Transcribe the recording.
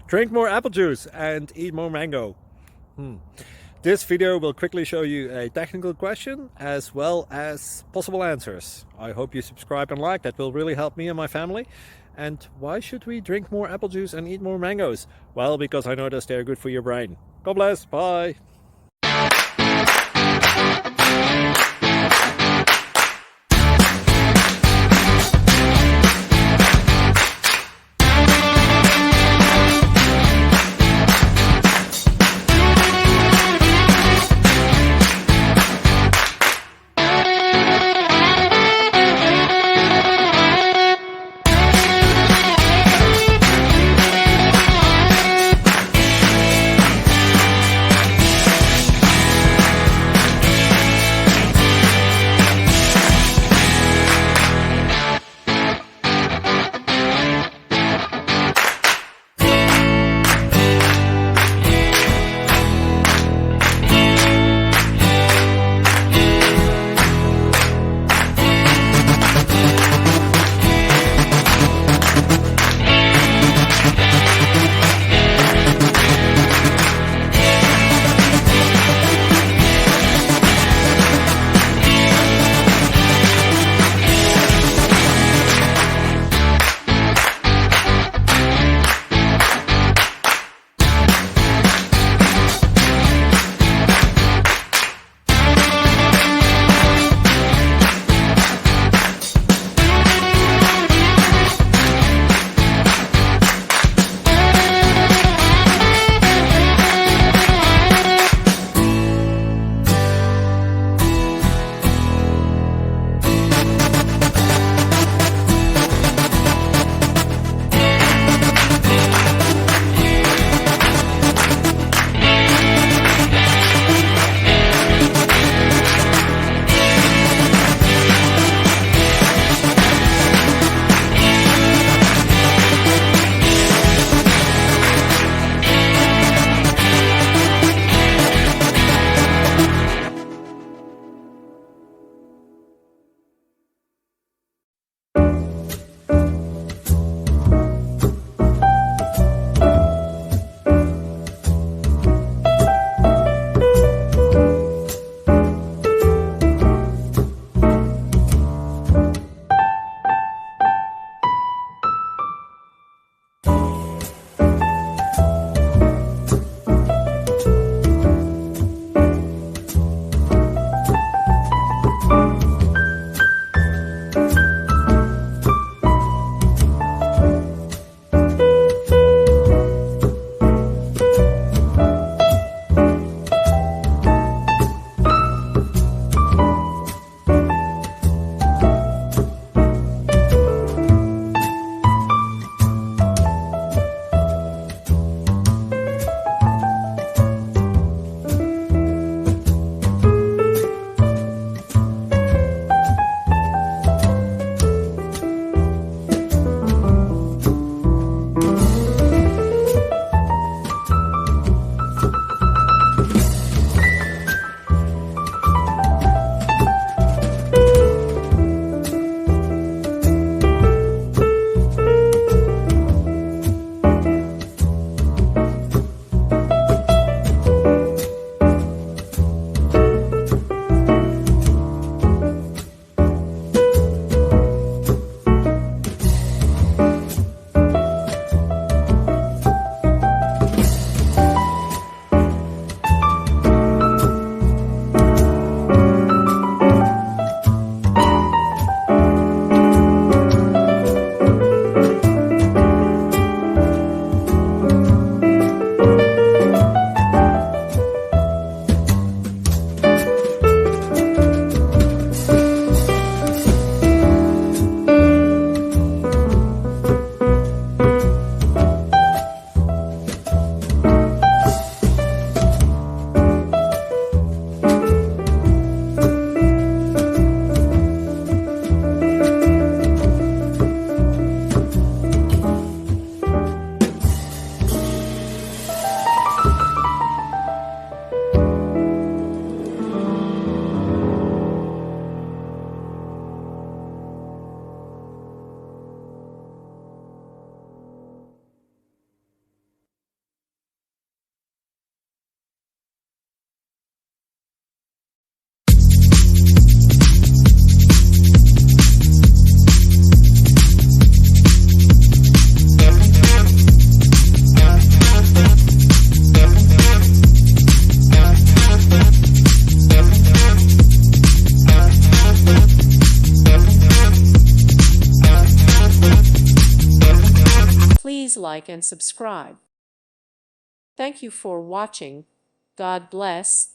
Drink more apple juice and eat more mango. This video will quickly show you a technical question as well as possible answers. I hope you subscribe and like, that will really help me and my family. And why should we drink more apple juice and eat more mangoes? Well, because I noticed they're good for your brain. God bless, bye. like and subscribe. Thank you for watching. God bless.